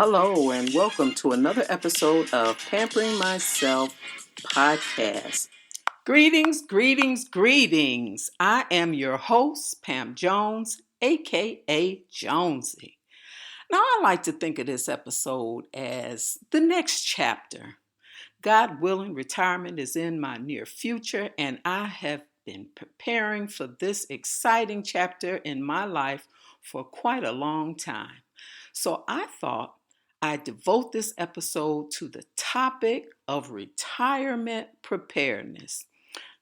Hello, and welcome to another episode of Pampering Myself podcast. Greetings, greetings, greetings. I am your host, Pam Jones, aka Jonesy. Now, I like to think of this episode as the next chapter. God willing, retirement is in my near future, and I have been preparing for this exciting chapter in my life for quite a long time. So I thought I'd devote this episode to the topic of retirement preparedness.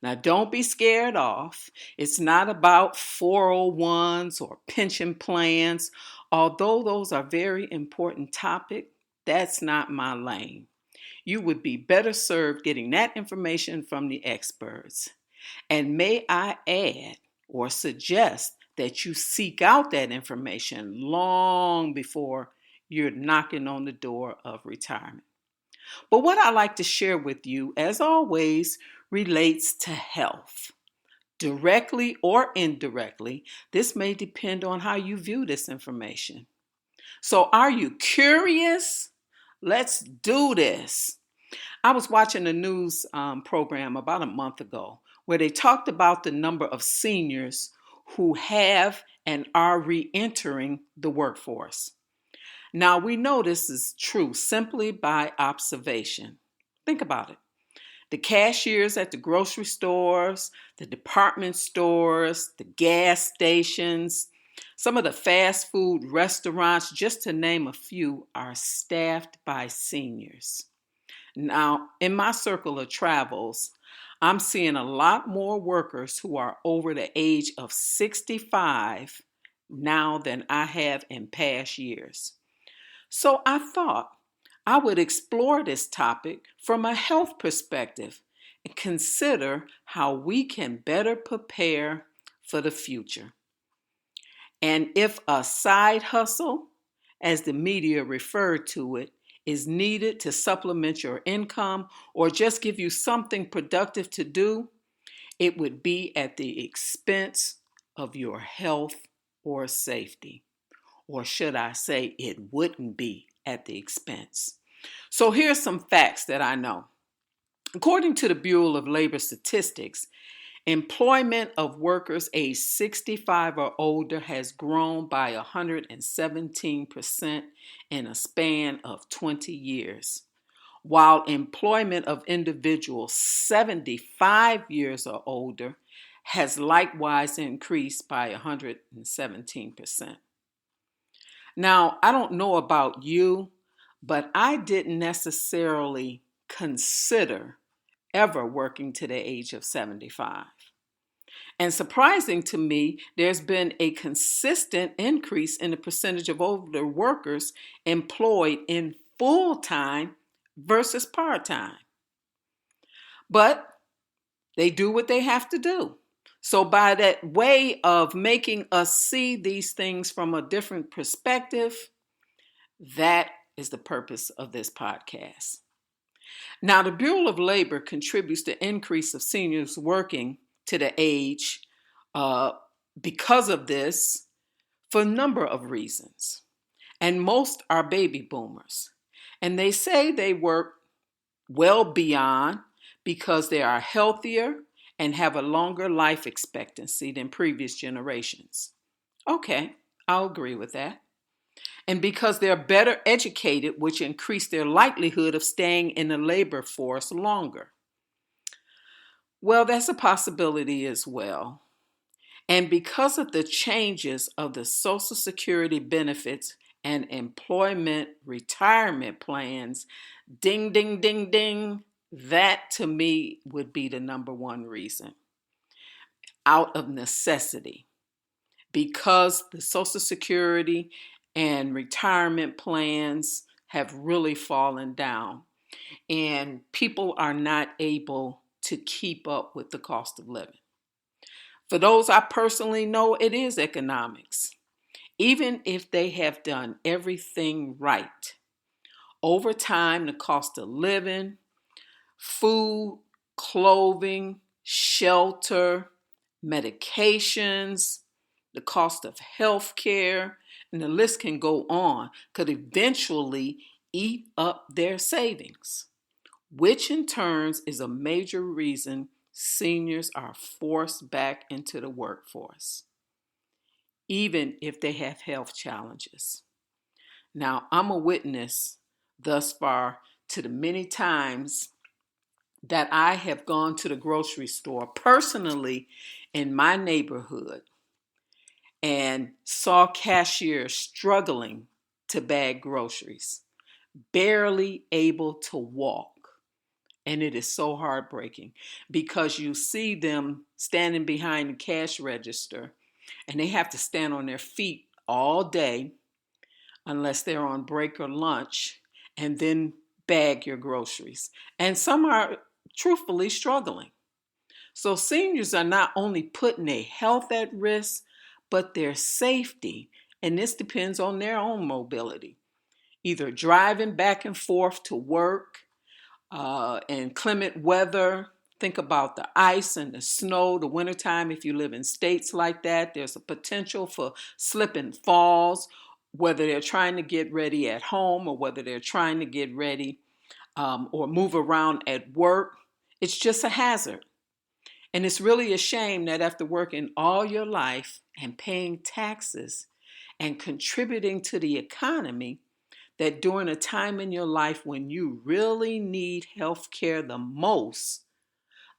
Now, don't be scared off. It's not about 401s or pension plans. Although those are very important topics, that's not my lane. You would be better served getting that information from the experts. And may I add or suggest that you seek out that information long before you're knocking on the door of retirement. But what I like to share with you, as always, relates to health. Directly or indirectly, this may depend on how you view this information. So, are you curious? Let's do this. I was watching a news program about a month ago where they talked about the number of seniors who have and are re-entering the workforce. Now, we know this is true simply by observation. Think about it. The cashiers at the grocery stores, the department stores, the gas stations, some of the fast food restaurants, just to name a few, are staffed by seniors. Now, in my circle of travels, I'm seeing a lot more workers who are over the age of 65 now than I have in past years. So I thought I would explore this topic from a health perspective and consider how we can better prepare for the future. And if a side hustle, as the media referred to it, is needed to supplement your income or just give you something productive to do, it would be at the expense of your health or safety. Or should I say, it wouldn't be at the expense. So here's some facts that I know. According to the Bureau of Labor Statistics, employment of workers aged 65 or older has grown by 117% in a span of 20 years, while employment of individuals 75 years or older has likewise increased by 117%. Now, I don't know about you, but I didn't necessarily consider ever working to the age of 75. And surprising to me, there's been a consistent increase in the percentage of older workers employed in full-time versus part-time. But they do what they have to do. So by that way of making us see these things from a different perspective, that is the purpose of this podcast. Now, the Bureau of Labor contributes to the increase of seniors working to the age because of this for a number of reasons. And most are baby boomers. And they say they work well beyond because they are healthier and have a longer life expectancy than previous generations. Okay, I'll agree with that. And because they're better educated, which increase their likelihood of staying in the labor force longer. Well, that's a possibility as well. And because of the changes of the Social Security benefits and employment retirement plans, ding, ding, ding, ding, that to me would be the number one reason. Out of necessity. Because the Social Security and retirement plans have really fallen down and people are not able to keep up with the cost of living. For those I personally know, it is economics. Even if they have done everything right, over time, the cost of living, food, clothing, shelter, medications, the cost of health care, and the list can go on, could eventually eat up their savings, which in turn is a major reason seniors are forced back into the workforce, even if they have health challenges. Now, I'm a witness thus far to the many times that I have gone to the grocery store personally in my neighborhood and saw cashiers struggling to bag groceries, barely able to walk. And it is so heartbreaking because you see them standing behind the cash register and they have to stand on their feet all day unless they're on break or lunch and then bag your groceries. And some are truthfully struggling. So seniors are not only putting their health at risk, but their safety. And this depends on their own mobility. Either driving back and forth to work in climate weather. Think about the ice and the snow, the wintertime. If you live in states like that, there's a potential for slip and falls, whether they're trying to get ready at home or whether they're trying to get ready or move around at work. It's just a hazard. And it's really a shame that after working all your life and paying taxes and contributing to the economy, that during a time in your life when you really need health care the most,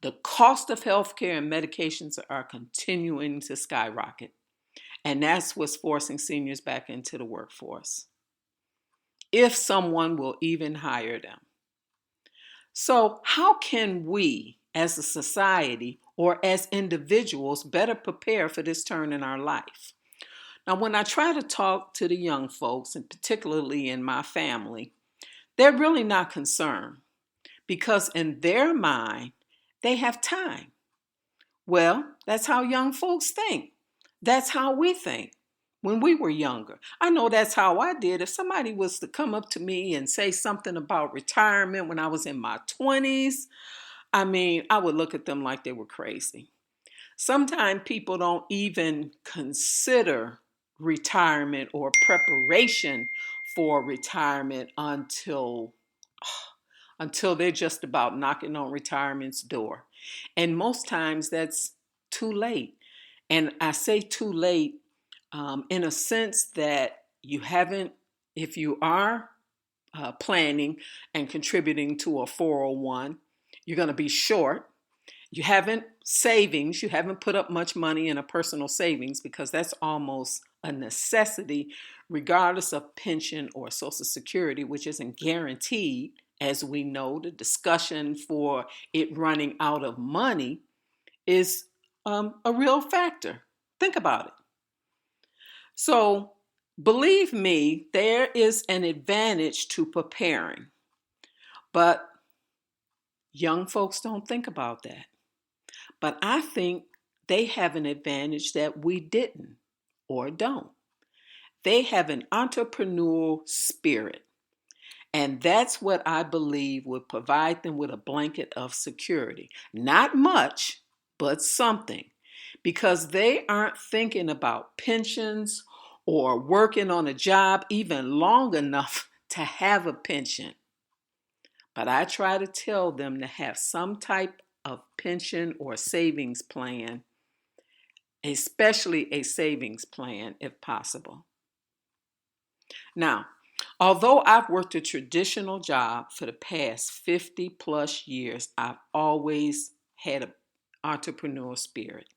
the cost of health care and medications are continuing to skyrocket. And that's what's forcing seniors back into the workforce, if someone will even hire them. So how can we, as a society or as individuals, better prepare for this turn in our life? Now, when I try to talk to the young folks, and particularly in my family, they're really not concerned because in their mind, they have time. Well, that's how young folks think. That's how we think when we were younger. I know that's how I did. If somebody was to come up to me and say something about retirement when I was in my 20s, I would look at them like they were crazy. Sometimes people don't even consider retirement or preparation for retirement until they're just about knocking on retirement's door. And most times that's too late. And I say too late in a sense that you haven't, if you are planning and contributing to a 401, you're going to be short. You haven't savings, you haven't put up much money in a personal savings because that's almost a necessity, regardless of pension or Social Security, which isn't guaranteed. As we know, the discussion for it running out of money is a real factor. Think about it. So, believe me, there is an advantage to preparing, but young folks don't think about that. But I think they have an advantage that we didn't or don't. They have an entrepreneurial spirit. And that's what I believe would provide them with a blanket of security. Not much, but something. Because they aren't thinking about pensions or working on a job even long enough to have a pension. But I try to tell them to have some type of pension or savings plan, especially a savings plan if possible. Now, although I've worked a traditional job for the past 50 plus years, I've always had an entrepreneurial spirit.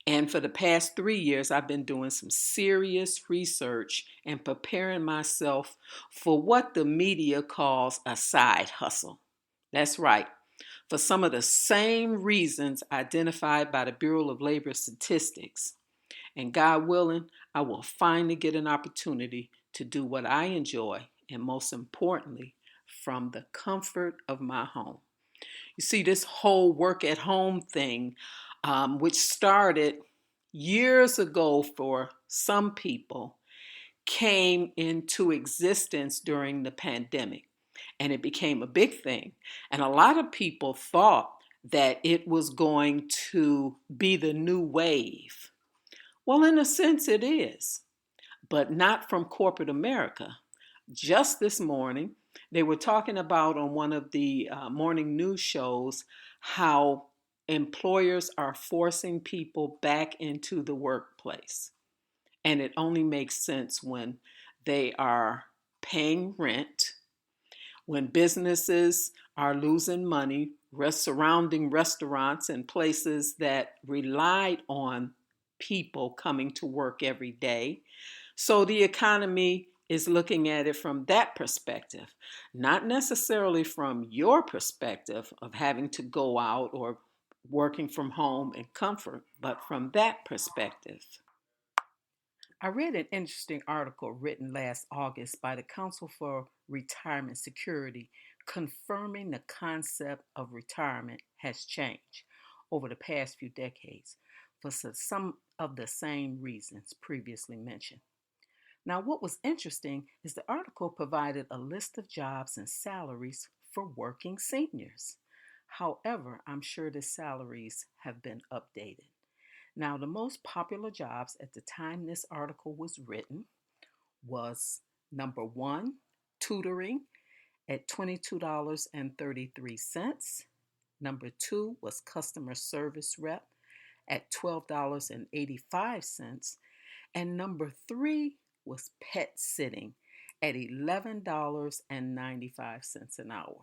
And for the past 3 years, I've been doing some serious research and preparing myself for what the media calls a side hustle. That's right. For some of the same reasons identified by the Bureau of Labor Statistics. And God willing, I will finally get an opportunity to do what I enjoy, and most importantly, from the comfort of my home. You see, this whole work at home thing, which started years ago for some people, came into existence during the pandemic. And it became a big thing. And a lot of people thought that it was going to be the new wave. Well, in a sense, it is, but not from corporate America. Just this morning, they were talking about on one of the morning news shows how employers are forcing people back into the workplace. And it only makes sense when they are paying rent, when businesses are losing money, surrounding restaurants and places that relied on people coming to work every day. So the economy is looking at it from that perspective, not necessarily from your perspective of having to go out or working from home in comfort, but from that perspective. I read an interesting article written last August by the Council for Retirement Security confirming the concept of retirement has changed over the past few decades for some of the same reasons previously mentioned. Now, what was interesting is the article provided a list of jobs and salaries for working seniors. However, I'm sure the salaries have been updated. Now, the most popular jobs at the time this article was written was number one, tutoring at $22.33. Number two was customer service rep at $12.85. And number three was pet sitting at $11.95 an hour.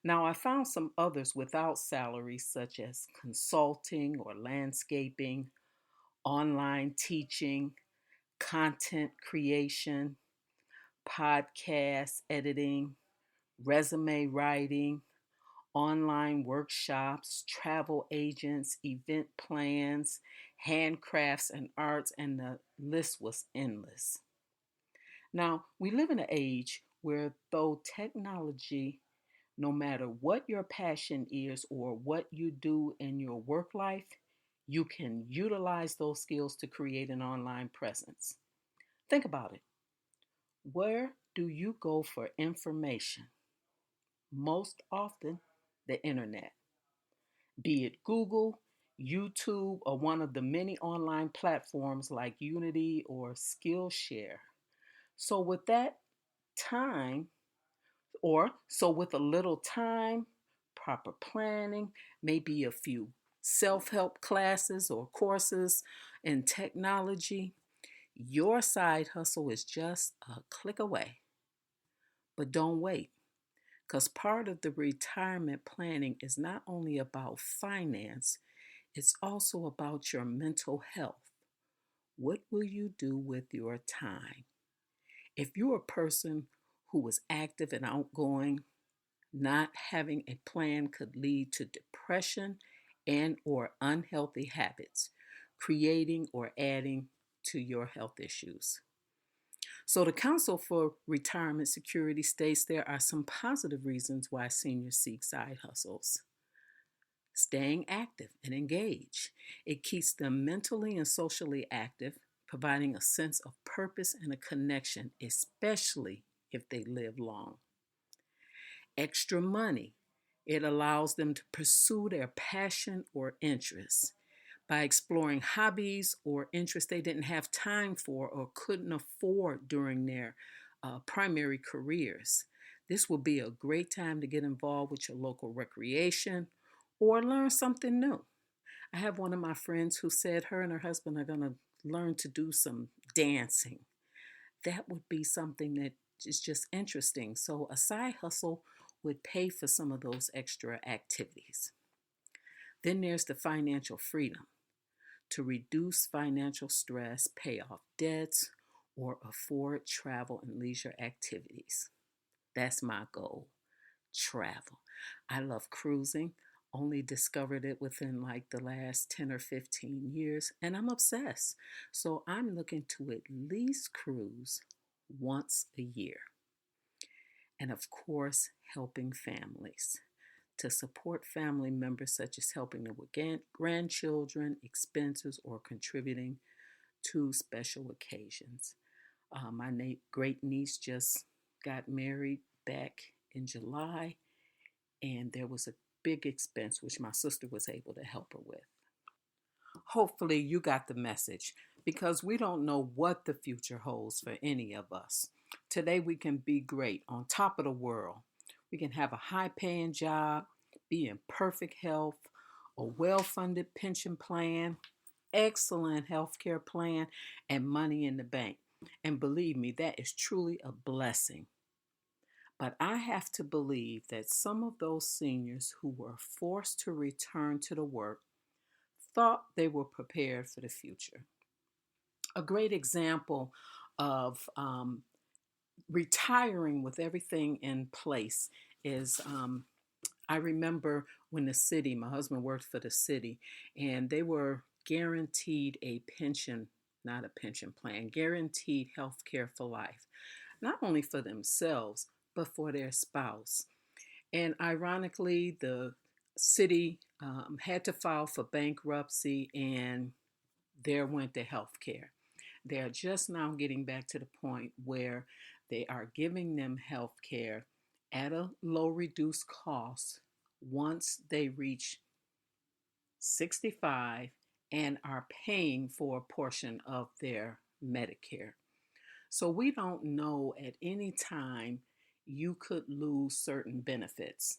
Now, I found some others without salaries, such as consulting or landscaping, online teaching, content creation, podcast editing, resume writing, online workshops, travel agents, event plans, handcrafts and arts, and the list was endless. Now, we live in an age where, though technology, no matter what your passion is or what you do in your work life, you can utilize those skills to create an online presence. Think about it. Where do you go for information? Most often, the internet, be it Google, YouTube, or one of the many online platforms like Unity or Skillshare. So, with that time, with a little time, proper planning, maybe a few self help classes or courses in technology, your side hustle is just a click away. But don't wait, because part of the retirement planning is not only about finance, it's also about your mental health. What will you do with your time? If you're a person who is active and outgoing, not having a plan could lead to depression and or unhealthy habits, creating or adding to your health issues. So the Council for Retirement Security states there are some positive reasons why seniors seek side hustles. Staying active and engaged. It keeps them mentally and socially active, providing a sense of purpose and a connection, especially if they live long. Extra money. It allows them to pursue their passion or interests by exploring hobbies or interests they didn't have time for or couldn't afford during their primary careers. This will be a great time to get involved with your local recreation or learn something new. I have one of my friends who said her and her husband are going to learn to do some dancing. That would be something that is just interesting. So, a side hustle would pay for some of those extra activities. Then there's the financial freedom to reduce financial stress, pay off debts, or afford travel and leisure activities. That's my goal. Travel. I love cruising. Only discovered it within like the last 10 or 15 years, and I'm obsessed. So I'm looking to at least cruise once a year. And of course, helping families. To support family members, such as helping them with grandchildren, expenses, or contributing to special occasions. My great niece just got married back in July, and there was a big expense which my sister was able to help her with. Hopefully, you got the message because we don't know what the future holds for any of us. Today, we can be great, on top of the world. We can have a high paying job, be in perfect health, a well funded pension plan, excellent health care plan, and money in the bank. And believe me, that is truly a blessing. But I have to believe that some of those seniors who were forced to return to the work thought they were prepared for the future. A great example of retiring with everything in place is I remember when the city, my husband worked for the city, and they were guaranteed a pension, not a pension plan, guaranteed health care for life, not only for themselves, but for their spouse. And ironically, the city had to file for bankruptcy, and there went the health care. They're just now getting back to the point where they are giving them health care at a low reduced cost once they reach 65 and are paying for a portion of their Medicare. So we don't know at any time you could lose certain benefits.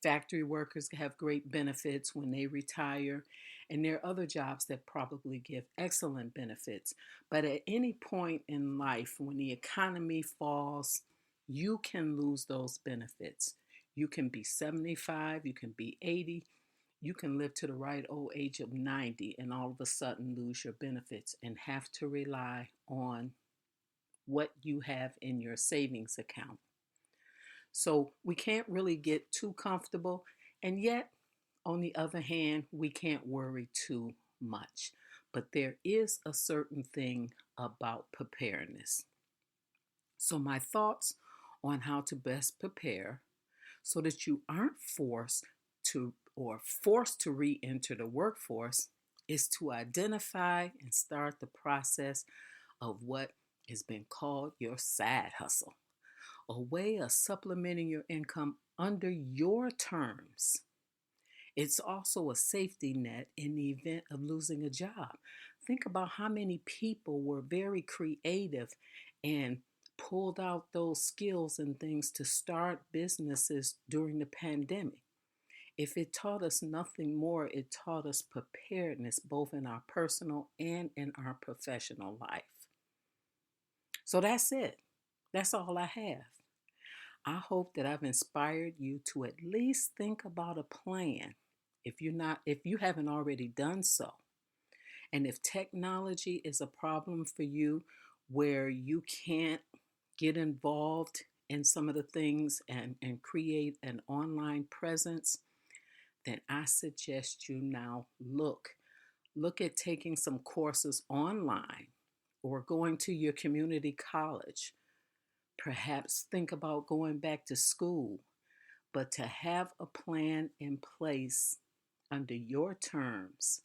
Factory workers have great benefits when they retire, and there are other jobs that probably give excellent benefits. But at any point in life, when the economy falls, you can lose those benefits. You can be 75, you can be 80, you can live to the right old age of 90 and all of a sudden lose your benefits and have to rely on what you have in your savings account. So we can't really get too comfortable. And yet, on the other hand, we can't worry too much. But there is a certain thing about preparedness. So, my thoughts on how to best prepare so that you aren't forced to re enter the workforce is to identify and start the process of what has been called your side hustle, a way of supplementing your income under your terms. It's also a safety net in the event of losing a job. Think about how many people were very creative and pulled out those skills and things to start businesses during the pandemic. If it taught us nothing more, it taught us preparedness both in our personal and in our professional life. So that's it. That's all I have. I hope that I've inspired you to at least think about a plan if you haven't already done so. And if technology is a problem for you where you can't get involved in some of the things and create an online presence, then I suggest you now look at taking some courses online or going to your community college. Perhaps think about going back to school, but to have a plan in place under your terms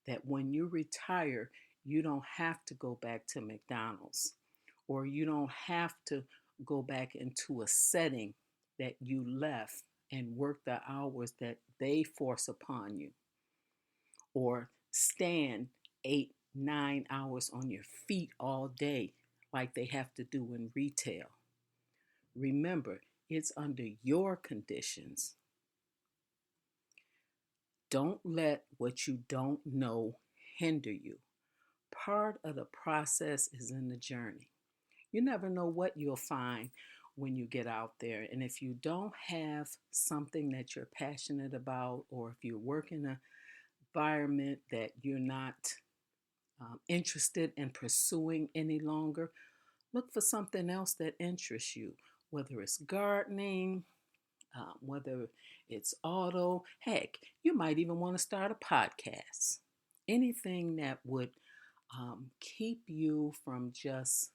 that when you retire, you don't have to go back to McDonald's or you don't have to go back into a setting that you left and work the hours that they force upon you or stand 8, 9 hours on your feet all day like they have to do in retail. Remember, it's under your conditions. Don't let what you don't know hinder you. Part of the process is in the journey. You never know what you'll find when you get out there. And if you don't have something that you're passionate about, or if you work in an environment that you're not interested in pursuing any longer, look for something else that interests you, whether it's gardening, whether it's auto. Heck, you might even want to start a podcast. Anything that would keep you from just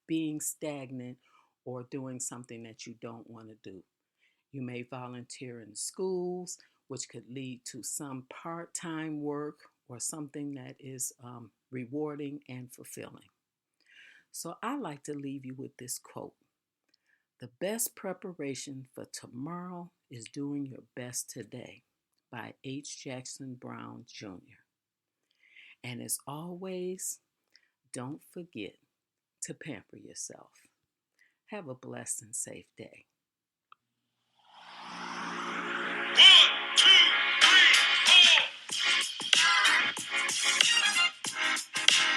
being stagnant or doing something that you don't want to do. You may volunteer in schools, which could lead to some part time work or something that is rewarding and fulfilling. So I like to leave you with this quote: "The best preparation for tomorrow is doing your best today," by H. Jackson Brown Jr. And as always, don't forget to pamper yourself. Have a blessed and safe day. 1, 2, 3, 4.